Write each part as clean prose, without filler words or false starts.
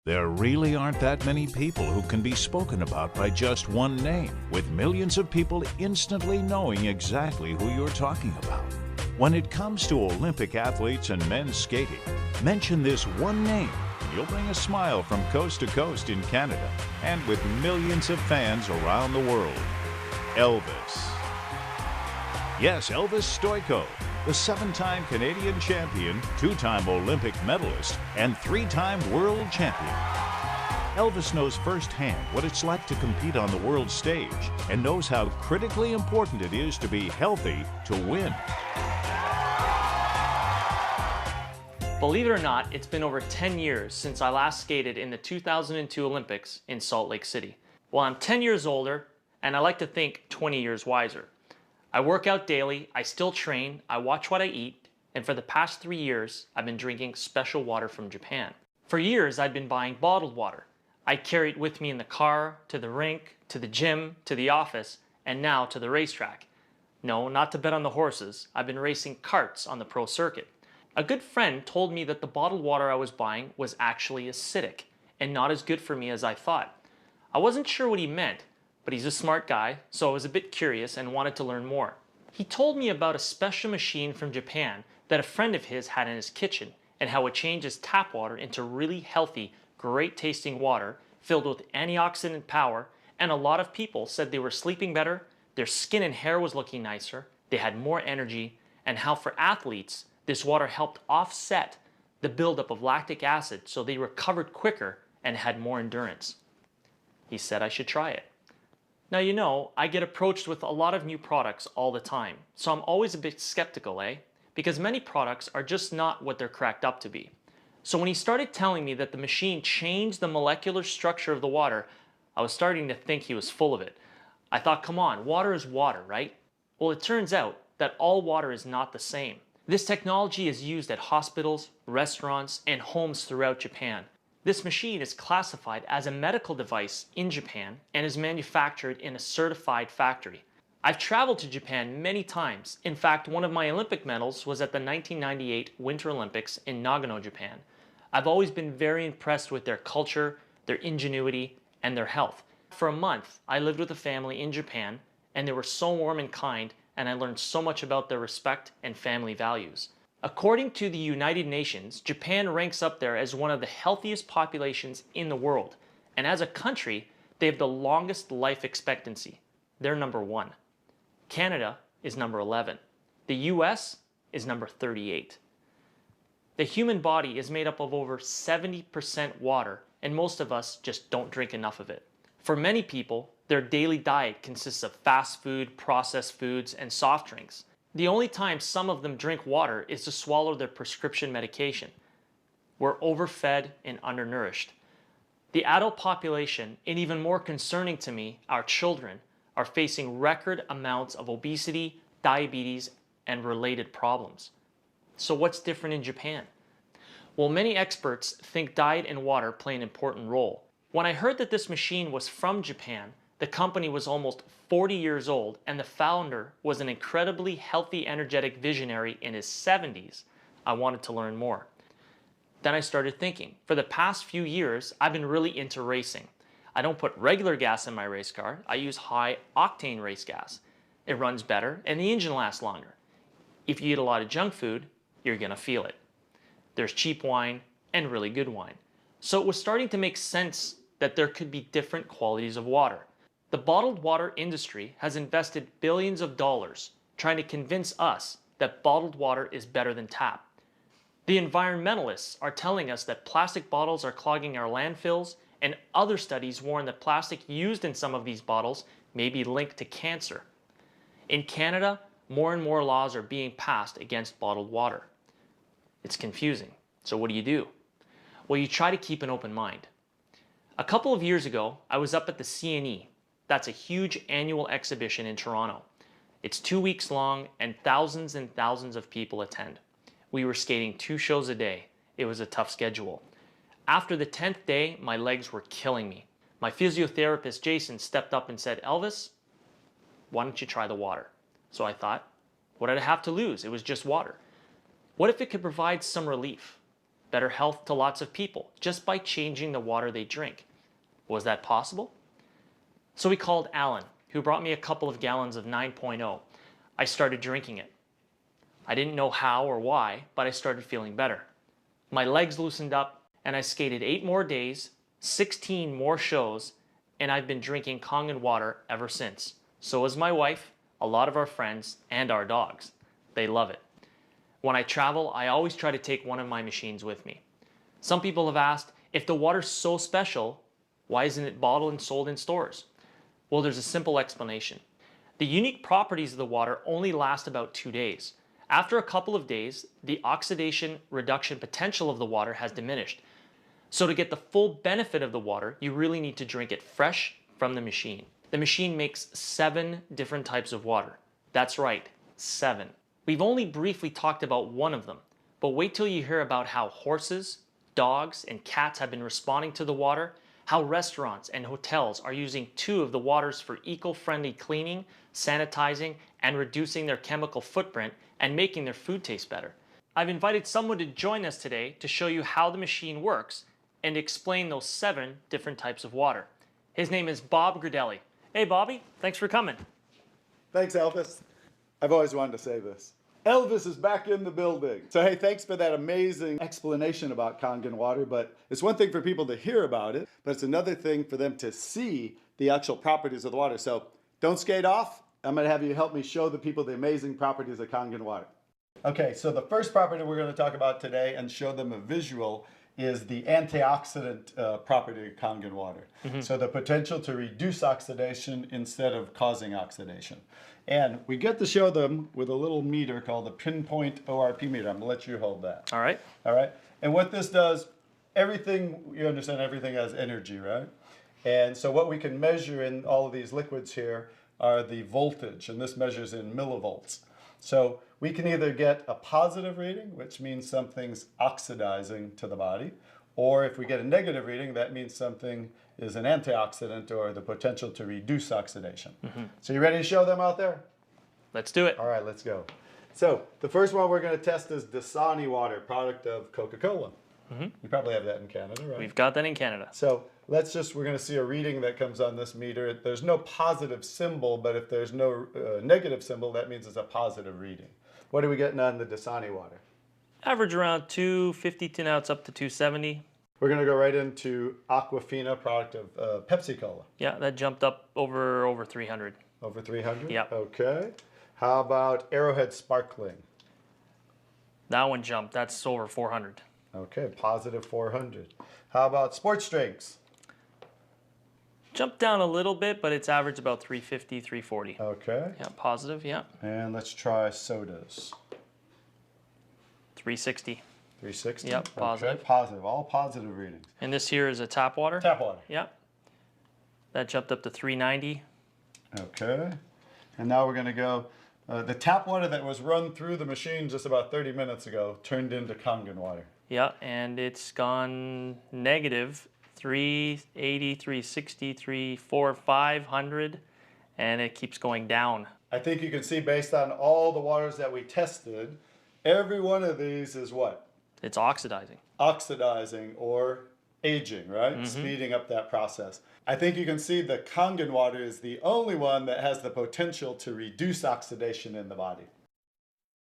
There really aren't that many people who can be spoken about by just one name, with millions of people instantly knowing exactly who you're talking about. When it comes to Olympic athletes and men's skating, mention this one name and you'll bring a smile from coast to coast in Canada and with millions of fans around the world. Elvis. Yes, Elvis Stojko, the 7-time Canadian champion, 2-time Olympic medalist, and 3-time world champion. Elvis knows firsthand what it's like to compete on the world stage and knows how critically important it is to be healthy to win. Believe it or not, it's been over 10 years since I last skated in the 2002 Olympics in Salt Lake City. Well, I'm 10 years older, and I like to think 20 years wiser. I work out daily, I still train, I watch what I eat, and for the past 3 years, I've been drinking special water from Japan. For years, I'd been buying bottled water. I carry it with me in the car, to the rink, to the gym, to the office, and now to the racetrack. No, not to bet on the horses. I've been racing karts on the pro circuit. A good friend told me that the bottled water I was buying was actually acidic and not as good for me as I thought. I wasn't sure what he meant, but he's a smart guy, so I was a bit curious and wanted to learn more. He told me about a special machine from Japan that a friend of his had in his kitchen and how it changes tap water into really healthy, great tasting water filled with antioxidant power, and a lot of people said they were sleeping better, their skin and hair was looking nicer, they had more energy, and how for athletes, this water helped offset the buildup of lactic acid so they recovered quicker and had more endurance. He said I should try it. Now, you know, I get approached with a lot of new products all the time, so I'm always a bit skeptical, because many products are just not what they're cracked up to be. So when he started telling me that the machine changed the molecular structure of the water, I was starting to think he was full of it. I thought, come on, water is water, right? Well, it turns out that all water is not the same. This technology is used at hospitals, restaurants, and homes throughout Japan. This machine is classified as a medical device in Japan and is manufactured in a certified factory. I've traveled to Japan many times. In fact, one of my Olympic medals was at the 1998 Winter Olympics in Nagano, Japan. I've always been very impressed with their culture, their ingenuity, and their health. For a month, I lived with a family in Japan, and they were so warm and kind, and I learned so much about their respect and family values. According to the United Nations, Japan ranks up there as one of the healthiest populations in the world. And as a country, they have the longest life expectancy. They're number 1. Canada is number 11. The US is number 38. The human body is made up of over 70% water, and most of us just don't drink enough of it. For many people, their daily diet consists of fast food, processed foods, and soft drinks. The only time some of them drink water is to swallow their prescription medication. We're overfed and undernourished. The adult population, and even more concerning to me, our children, are facing record amounts of obesity, diabetes, and related problems. So what's different in Japan? Well, many experts think diet and water play an important role. When I heard that this machine was from Japan, the company was almost 40 years old, and the founder was an incredibly healthy, energetic visionary in his 70s. I wanted to learn more. Then I started thinking. For the past few years, I've been really into racing. I don't put regular gas in my race car. I use high-octane race gas. It runs better, and the engine lasts longer. If you eat a lot of junk food, you're gonna feel it. There's cheap wine and really good wine. So it was starting to make sense that there could be different qualities of water. The bottled water industry has invested billions of dollars trying to convince us that bottled water is better than tap. The environmentalists are telling us that plastic bottles are clogging our landfills, and other studies warn that plastic used in some of these bottles may be linked to cancer. In Canada, more and more laws are being passed against bottled water. It's confusing. So what do? Well, you try to keep an open mind. A couple of years ago, I was up at the CNE. That's a huge annual exhibition in Toronto. It's 2 weeks long and thousands of people attend. We were skating 2 shows a day. It was a tough schedule. After the 10th day, my legs were killing me. My physiotherapist, Jason, stepped up and said, Elvis, why don't you try the water? So I thought, what did I have to lose? It was just water. What if it could provide some relief? better health to lots of people just by changing the water they drink. Was that possible? So we called Alan, who brought me a couple of gallons of 9.0. I started drinking it. I didn't know how or why, but I started feeling better. My legs loosened up, and I skated 8 more days, 16 more shows, and I've been drinking Kangen water ever since. So has my wife, a lot of our friends, and our dogs. They love it. When I travel, I always try to take one of my machines with me. Some people have asked, if the water's so special, why isn't it bottled and sold in stores? Well, there's a simple explanation. The unique properties of the water only last about 2 days. After a couple of days, the oxidation reduction potential of the water has diminished. So to get the full benefit of the water, you really need to drink it fresh from the machine. The machine makes 7 different types of water. That's right, 7. We've only briefly talked about one of them, but wait till you hear about how horses, dogs, and cats have been responding to the water, how restaurants and hotels are using 2 of the waters for eco-friendly cleaning, sanitizing, and reducing their chemical footprint and making their food taste better. I've invited someone to join us today to show you how the machine works and explain those 7 different types of water. His name is Bob Gradelli. Hey Bobby, thanks for coming. Thanks, Elvis. I've always wanted to say this. Elvis is back in the building. So hey, thanks for that amazing explanation about Kangen water, but it's one thing for people to hear about it, but it's another thing for them to see the actual properties of the water. So don't skate off. I'm gonna have you help me show the people the amazing properties of Kangen water. Okay, so the first property we're gonna talk about today and show them a visual is the antioxidant property of Kangen water. So the potential to reduce oxidation instead of causing oxidation. And we get to show them with a little meter called the pinpoint ORP meter. I'm gonna let you hold that. All right. All right. And what this does, everything, you understand everything has energy, right? And so what we can measure in all of these liquids here are the voltage, and this measures in millivolts. So we can either get a positive reading, which means something's oxidizing to the body, or if we get a negative reading, that means something is an antioxidant or the potential to reduce oxidation. So you ready to show them out there? Let's do it. All right, let's go. So the first one we're going to test is Dasani water, product of Coca-Cola. You probably have that in Canada, right? We've got that in Canada. So we're going to see a reading that comes on this meter. There's no positive symbol, but if there's no negative symbol, that means it's a positive reading. What are we getting on the Dasani water? Average around 250 to now it's up to 270. We're going to go right into Aquafina, product of Pepsi-Cola. Yeah, that jumped up over 300. Over 300? Yep. Okay. How about Arrowhead Sparkling? That one jumped. That's over 400. Okay, positive 400. How about sports drinks? Jumped down a little bit, but it's average about 350, 340. Okay. Yeah, positive, yeah. And let's try sodas. 360. 360? Yep, positive. Okay, positive. All positive readings. And this here is a tap water. Tap water. Yeah. That jumped up to 390. Okay. And now we're going to go, the tap water that was run through the machine just about 30 minutes ago turned into Kangen water. Yeah, and it's gone negative 380, 360, 340, 500, and it keeps going down. I think you can see based on all the waters that we tested, every one of these is what? It's oxidizing. Oxidizing or aging, right? Speeding up that process. I think you can see the Kangen water is the only one that has the potential to reduce oxidation in the body.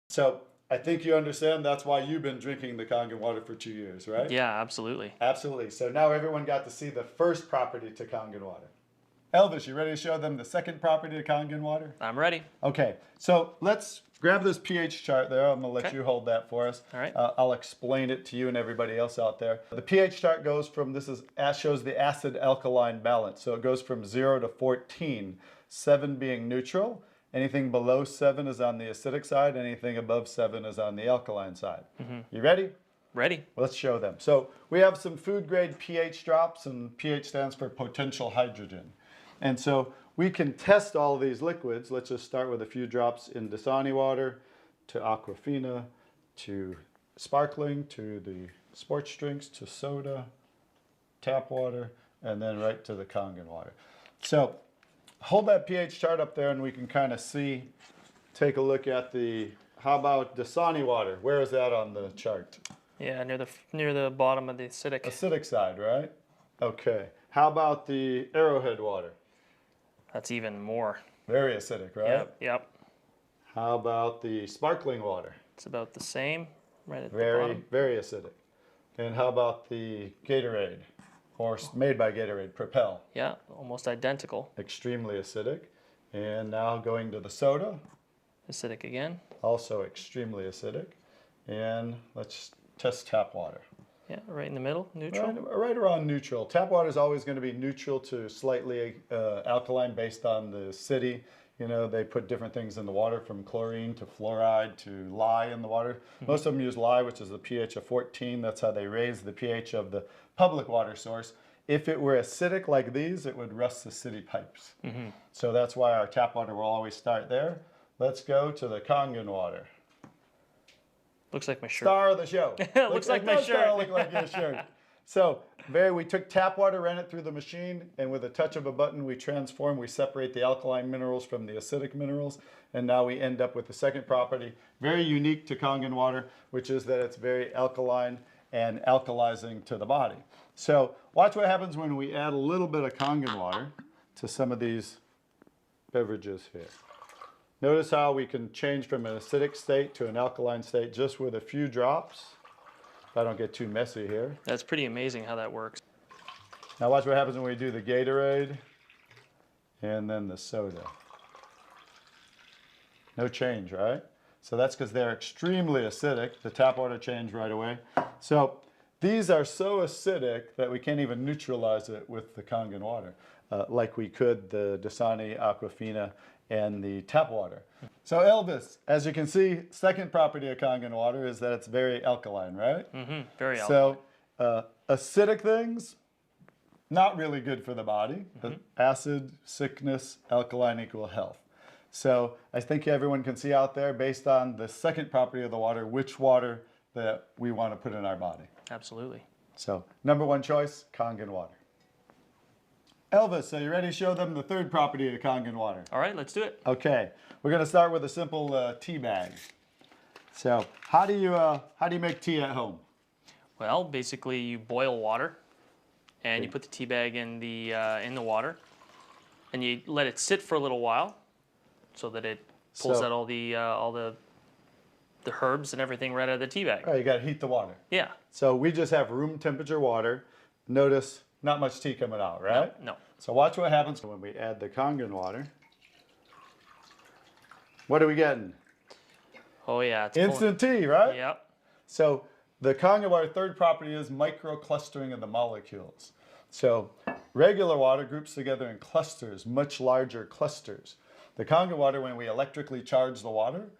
So I think you understand that's why you've been drinking the Kangen water for 2 years, right? Yeah, absolutely. Absolutely. So now everyone got to see the first property to Kangen water. Elvis, you ready to show them the second property to Kangen water? I'm ready. Okay, so let's grab this pH chart there. I'm going to let you hold that for us. All right. I'll explain it to you and everybody else out there. The pH chart goes from, shows the acid-alkaline balance. So it goes from 0 to 14, 7 being neutral. Anything below 7 is on the acidic side. Anything above 7 is on the alkaline side. You ready? Ready. Let's show them. So we have some food-grade pH drops, and pH stands for potential hydrogen. And so we can test all of these liquids. Let's just start with a few drops in Dasani water, to Aquafina, to sparkling, to the sports drinks, to soda, tap water, and then right to the Kangen water. So hold that pH chart up there and we can kind of see, take a look at how about Dasani water? Where is that on the chart? Yeah, near the bottom of the acidic. Acidic side, right? Okay. How about the Arrowhead water? That's even more. Very acidic, right? Yep, yep. How about the sparkling water? It's about the same, right at the Very, bottom. very acidic. And how about the Gatorade, or made by Gatorade, Propel? Yeah, almost identical. Extremely acidic. And now going to the soda, Acidic again. also extremely acidic. And let's test tap water. Yeah, right in the middle, neutral. Right around neutral. Tap water is always going to be neutral to slightly alkaline based on the city. You know, they put different things in the water, from chlorine to fluoride to lye in the water. Most of them use lye, which is a pH of 14. That's how they raise the pH of the public water source. If it were acidic like these, it would rust the city pipes. So that's why our tap water will always start there. Let's go to the Kangen water. Looks like my shirt. Star of the show. Looks like my does shirt. kinda look like your shirt. So, we took tap water, ran it through the machine, and with a touch of a button, we separate the alkaline minerals from the acidic minerals, and now we end up with the second property, very unique to Kangen water, which is that it's very alkaline and alkalizing to the body. So, watch what happens when we add a little bit of Kangen water to some of these beverages here. Notice how we can change from an acidic state to an alkaline state just with a few drops. If I don't get too messy here. That's pretty amazing how that works. Now watch what happens when we do the Gatorade and then the soda. No change, right? So that's because they're extremely acidic. The tap water changed right away. So these are so acidic that we can't even neutralize it with the Kangen water, like we could the Dasani, Aquafina, and the tap water. So Elvis, as you can see, second property of Kangen water is that it's very alkaline, right? Very alkaline. So acidic things, not really good for the body. But acid, sickness, alkaline equal health. So I think everyone can see out there, based on the second property of the water, which water that we want to put in our body. Absolutely. So number one choice, Kangen water. Elvis, are you ready to show them the third property of Kangen water? All right, let's do it. Okay, we're going to start with a simple tea bag. So how do you make tea at home? Well, basically you boil water, and you put the tea bag in the water, and you let it sit for a little while, so that it pulls out all the herbs and everything right out of the tea bag. All right, you got to heat the water. Yeah. So we just have room temperature water. Notice not much tea coming out, right? No. So watch what happens when we add the Kangen water. What are we getting? Oh yeah. It's Instant tea, right? Yep. So the Kangen water third property is microclustering of the molecules. So regular water groups together in clusters, much larger clusters. The Kangen water, when we electrically charge the water,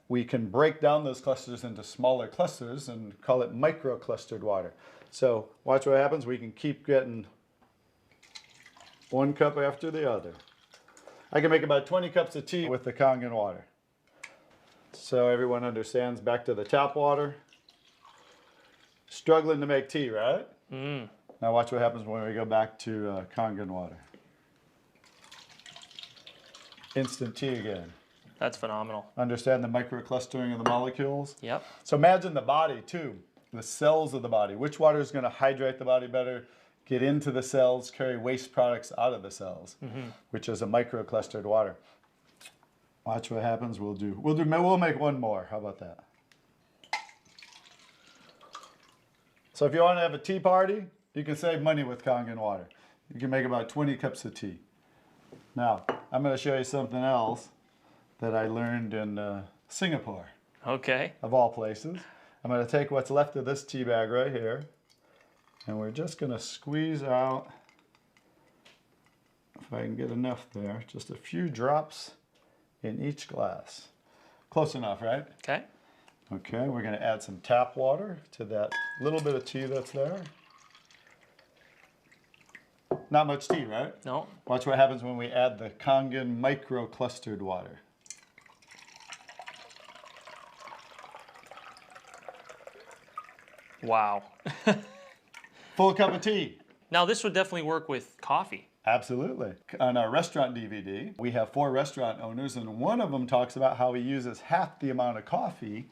we can break down those clusters into smaller clusters and call it microclustered water. So watch what happens. We can keep getting one cup after the other. I can make about 20 cups of tea with the Kangen water. So everyone understands, back to the tap water. Struggling to make tea, right? Now watch what happens when we go back to Kangen water. Instant tea again. That's phenomenal. Understand the microclustering of the molecules? Yep. So imagine the body too, the cells of the body. Which water is going to hydrate the body better, get into the cells, carry waste products out of the cells, which is a microclustered water. Watch what happens. We'll make one more. How about that? So if you want to have a tea party, you can save money with Kangen water. You can make about 20 cups of tea. Now, I'm going to show you something else that I learned in Singapore, Okay. of all places. I'm going to take what's left of this tea bag right here, and we're just going to squeeze out, if I can get enough there, just a few drops in each glass. Close enough, right? Okay. Okay, we're going to add some tap water to that little bit of tea that's there. Not much tea, right? No. Watch what happens when we add the Kangen micro-clustered water. Wow. Full cup of tea. Now this would definitely work with coffee. Absolutely. On our restaurant DVD, we have 4 restaurant owners, and one of them talks about how he uses half the amount of coffee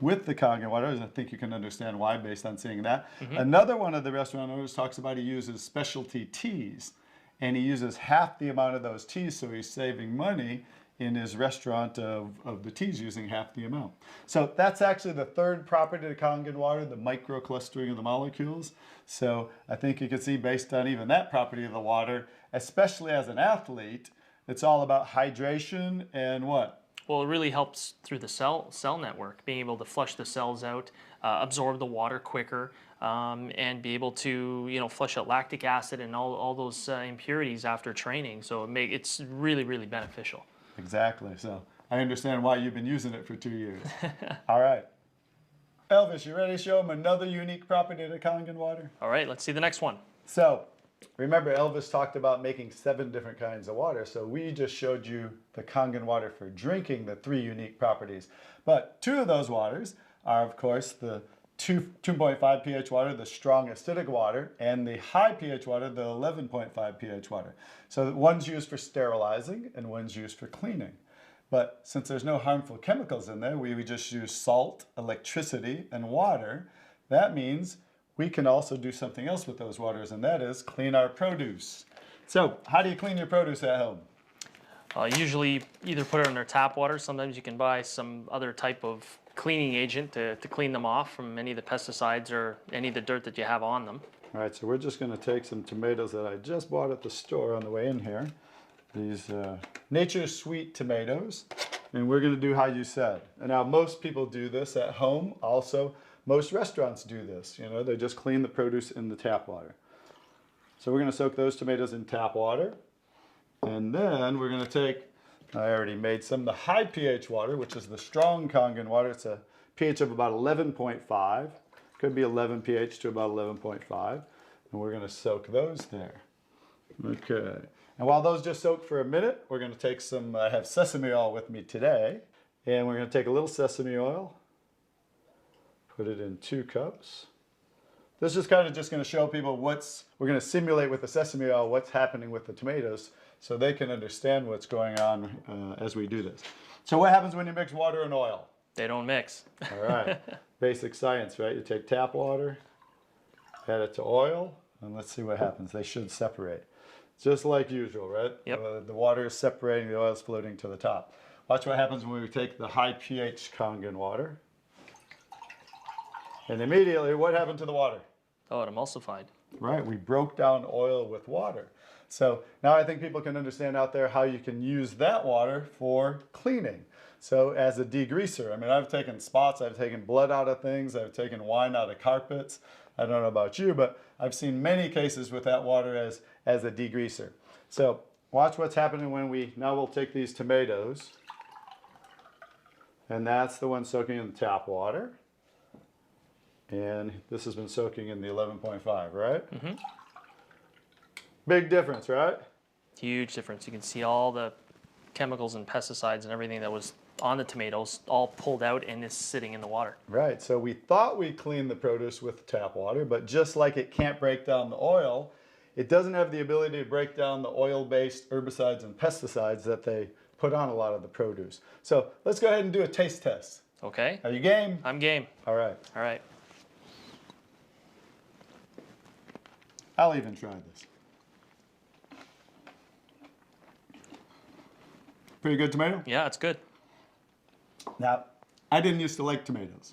with the Kangen water. I think you can understand why based on seeing that. Another one of the restaurant owners talks about he uses specialty teas, and he uses half the amount of those teas, so he's saving money in his restaurant of the teas using half the amount. So that's actually the third property of Kangen water, the microclustering of the molecules. So I think you can see based on even that property of the water, especially as an athlete, it's all about hydration and what? Well, it really helps through the cell network, being able to flush the cells out, absorb the water quicker, and be able to flush out lactic acid and all those impurities after training. So it's really, really beneficial. Exactly. So I understand why you've been using it for 2 years. All right. Elvis, you ready to show them another unique property of the Kangen water? All right, let's see the next one. So remember, Elvis talked about making 7 different kinds of water. So we just showed you the Kangen water for drinking, the 3 unique properties. But 2 of those waters are, of course, the 2.5 pH water, the strong acidic water, and the high pH water, the 11.5 pH water. So one's used for sterilizing and one's used for cleaning. But since there's no harmful chemicals in there, we just use salt, electricity, and water. That means we can also do something else with those waters, and that is clean our produce. So how do you clean your produce at home? Usually either put it in their tap water. Sometimes you can buy some other type of cleaning agent to clean them off from any of the pesticides or any of the dirt that you have on them. All right, so we're just going to take some tomatoes that I just bought at the store on the way in here. These Nature's Sweet tomatoes, and we're going to do how you said. And now most people do this at home. Also, most restaurants do this. They just clean the produce in the tap water. So we're going to soak those tomatoes in tap water. And then we're going to take, I already made some, the high pH water, which is the strong Kangen water. It's a pH of about 11.5. Could be 11 pH to about 11.5. And we're going to soak those there. Okay. And while those just soak for a minute, we're going to take some, I have sesame oil with me today. And we're going to take a little sesame oil, put it in 2 cups. This is kind of just going to show people we're going to simulate with the sesame oil what's happening with the tomatoes so they can understand what's going on as we do this. So what happens when you mix water and oil? They don't mix. All right. Basic science, right? You take tap water, add it to oil, and let's see what happens. They should separate. Just like usual, right? Yep. The water is separating, the oil is floating to the top. Watch what happens when we take the high pH Kangen water. And immediately, what happened to the water? Oh, it emulsified. Right, we broke down oil with water. So now I think people can understand out there how you can use that water for cleaning. So as a degreaser, I mean, I've taken spots, I've taken blood out of things, I've taken wine out of carpets. I don't know about you, but I've seen many cases with that water as a degreaser. So watch what's happening when now we'll take these tomatoes, and that's the one soaking in the tap water. And this has been soaking in the 11.5, right? Mm-hmm. Big difference, right? Huge difference. You can see all the chemicals and pesticides and everything that was on the tomatoes all pulled out and is sitting in the water. Right, so we thought we cleaned the produce with tap water, but just like it can't break down the oil, it doesn't have the ability to break down the oil-based herbicides and pesticides that they put on a lot of the produce. So let's go ahead and do a taste test. Okay. Are you game? I'm game. All right. All right. I'll even try this. Pretty good tomato? Yeah, it's good. Now, I didn't used to like tomatoes.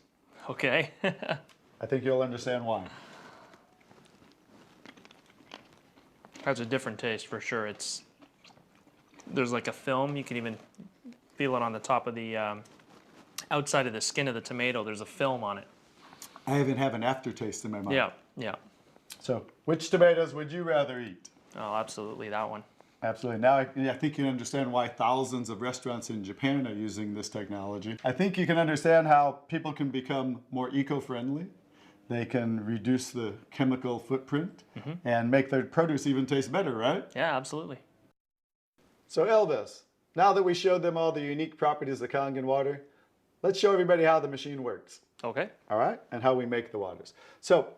Okay. I think you'll understand why. Has a different taste for sure. There's like a film. You can even feel it on the top of the outside of the skin of the tomato. There's a film on it. I even have an aftertaste in my mouth. Yeah, yeah. So, which tomatoes would you rather eat? Oh, absolutely, that one. Absolutely. Now I think you understand why thousands of restaurants in Japan are using this technology. I think you can understand how people can become more eco-friendly. They can reduce the chemical footprint and make their produce even taste better, right? Yeah, absolutely. So Elvis, now that we showed them all the unique properties of Kangen water, let's show everybody how the machine works. Okay. All right? And how we make the waters. So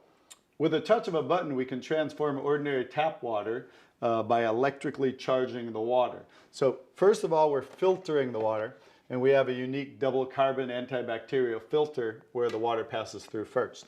with a touch of a button, we can transform ordinary tap water by electrically charging the water. So first of all, we're filtering the water. and we have a unique double carbon antibacterial filter where the water passes through first.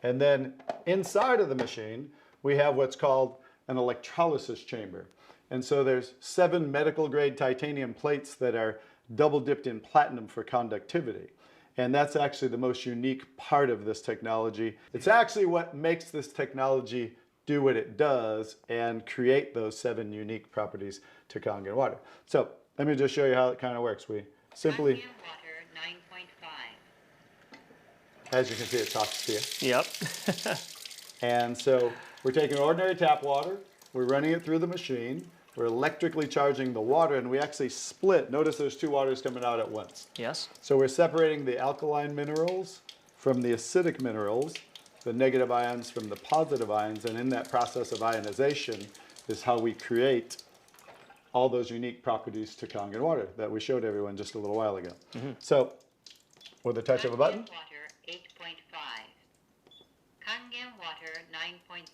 And then inside of the machine, we have what's called an electrolysis chamber. And so there's 7 medical grade titanium plates that are double dipped in platinum for conductivity. And that's actually the most unique part of this technology. It's actually what makes this technology do what it does and create those 7 unique properties to Kangen water. So let me just show you how it kind of works. We simply, Kangen water 9.5. as you can see, it talks to you. Yep. And so we're taking ordinary tap water, we're running it through the machine, we're electrically charging the water, and we actually split. Notice there's 2 waters coming out at once. Yes. So we're separating the alkaline minerals from the acidic minerals, the negative ions from the positive ions, and in that process of ionization is how we create all those unique properties to Kangen water that we showed everyone just a little while ago. So with a touch of a button, Kangen water 8.5. Kangen water 9.0.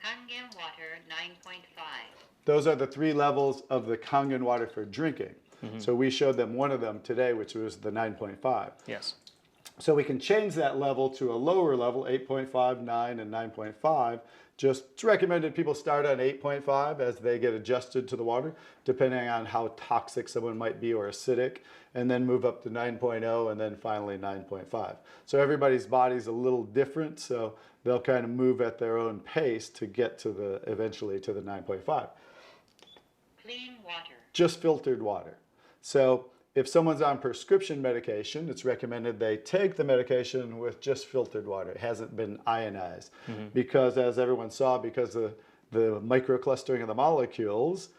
Kangen water 9.5. those are the 3 levels of the Kangen water for drinking. So we showed them one of them today, which was the 9.5. Yes. So we can change that level to a lower level, 8.5, 9, and 9.5. It's recommended people start on 8.5 as they get adjusted to the water, depending on how toxic someone might be or acidic, and then move up to 9.0 and then finally 9.5. So everybody's body's a little different, so they'll kind of move at their own pace to get to eventually to the 9.5. Clean water. Just filtered water. So if someone's on prescription medication, it's recommended they take the medication with just filtered water. It hasn't been ionized. Because as everyone saw, because of the microclustering of the molecules,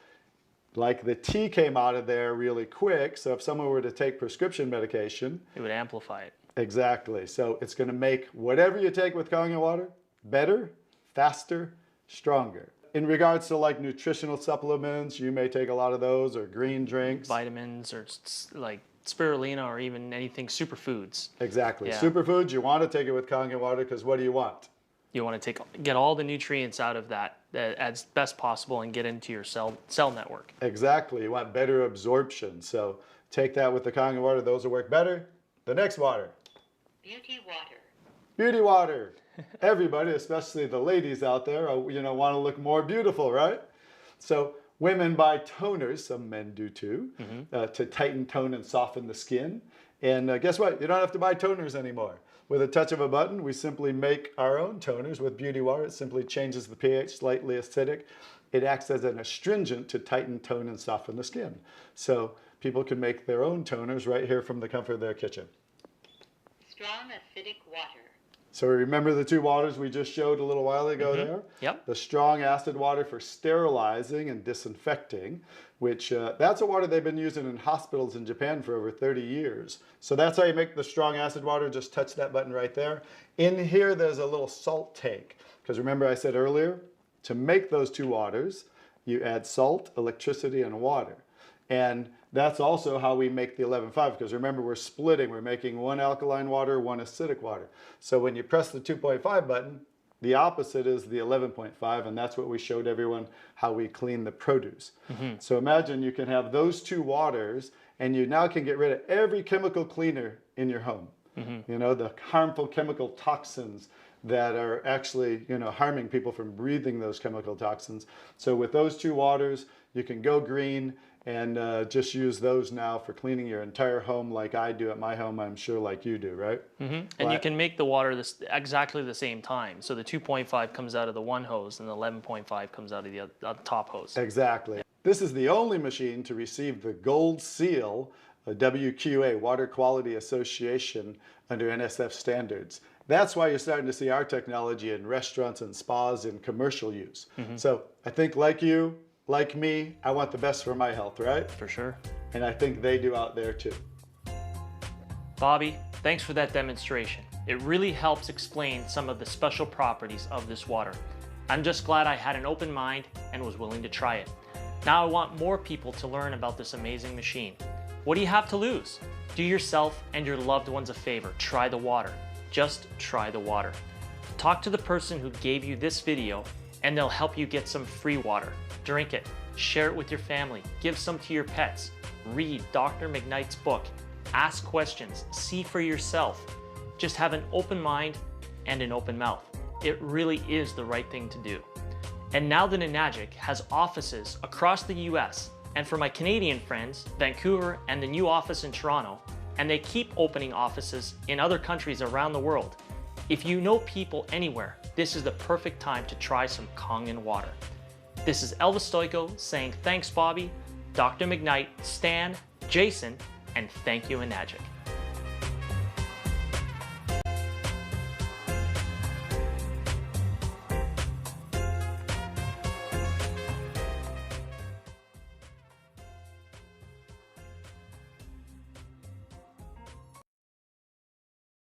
like the T came out of there really quick. So if someone were to take prescription medication, It would amplify it. exactly. So it's going to make whatever you take with Kangen water better, faster, stronger. In regards to like nutritional supplements, you may take a lot of those, or green drinks. Vitamins or like spirulina or even anything superfoods. Exactly. Yeah. Superfoods, you want to take it with Kangen water because what do you want? You want to get all the nutrients out of that as best possible and get into your cell network. Exactly. You want better absorption. So take that with the Kangen water. Those will work better. The next water. Beauty water. Beauty water. Everybody, especially the ladies out there, want to look more beautiful, right? So women buy toners, some men do too, to tighten, tone, and soften the skin. And guess what? You don't have to buy toners anymore. With a touch of a button, we simply make our own toners with beauty water. It simply changes the pH, slightly acidic. It acts as an astringent to tighten, tone, and soften the skin. So people can make their own toners right here from the comfort of their kitchen. Strong acidic water. So remember the 2 waters we just showed a little while ago there? Yep. The strong acid water for sterilizing and disinfecting, which that's a water they've been using in hospitals in Japan for over 30 years. So that's how you make the strong acid water. Just touch that button right there. In here, there's a little salt tank. Because remember I said earlier, to make those 2 waters, you add salt, electricity, and water. And that's also how we make the 11.5, because remember we're splitting. We're making 1 alkaline water, 1 acidic water. So when you press the 2.5 button, the opposite is the 11.5, and that's what we showed everyone how we clean the produce. So imagine you can have those 2 waters, and you now can get rid of every chemical cleaner in your home. The harmful chemical toxins that are actually harming people from breathing those chemical toxins. So with those 2 waters, you can go green and just use those now for cleaning your entire home like I do at my home, I'm sure like you do, right? And you can make the water exactly the same time. So the 2.5 comes out of the one hose and the 11.5 comes out of the top hose. Exactly. This is the only machine to receive the gold seal, a WQA, Water Quality Association, under NSF standards. That's why you're starting to see our technology in restaurants and spas in commercial use. So I think like you, like me, I want the best for my health, right? For sure. And I think they do out there too. Bobby, thanks for that demonstration. It really helps explain some of the special properties of this water. I'm just glad I had an open mind and was willing to try it. Now I want more people to learn about this amazing machine. What do you have to lose? Do yourself and your loved ones a favor. Try the water. Just try the water. Talk to the person who gave you this video and they'll help you get some free water. Drink it. Share it with your family. Give some to your pets. read Dr. McKnight's book, ask questions, see for yourself. Just have an open mind and an open mouth. It really is the right thing to do. And now that Enagic has offices across the US, and for my Canadian friends, Vancouver and the new office in Toronto, and they keep opening offices in other countries around the world, if you know people anywhere, this is the perfect time to try some Kangen water. This is Elvis Stoico saying thanks Bobby, Dr. McKnight, Stan, Jason, and thank you Enagic.